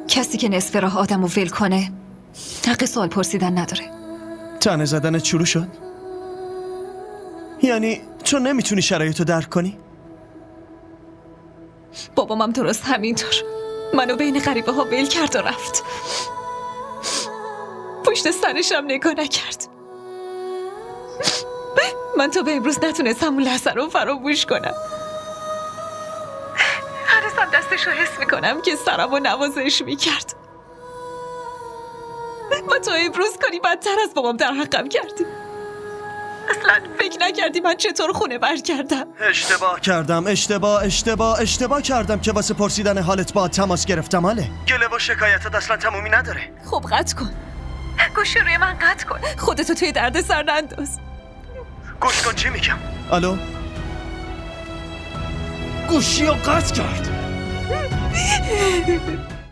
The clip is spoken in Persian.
کسی که نصف راه آدمو ول کنه حق سوال پرسیدن نداره. تنه زدنت شروع شد؟ یعنی تو نمیتونی شرایطو درک کنی؟ بابام هم درست همینطور منو بین غریبه ها ول کرد و رفت. پشت سرشم نگاه نکرد. من تا به امروز نتونستم اون لحظه رو فراموش کنم. هنوزم دستشو حس میکنم که سرمو نوازش میکرد. و تا امروز کاری بدتر از بابام در حقم کردی. اصلا فکر نکردی من چطور خونه برگردم. اشتباه کردم که واسه پرسیدن حالت با تماس گرفتم. حاله گله و شکایتت اصلا تمومی نداره. خب قطع کن، گوشی روی من قطع کن، خودتو توی درد سر ننداز. گوش کن چی میگم. الو، گوشی رو قطع کرد.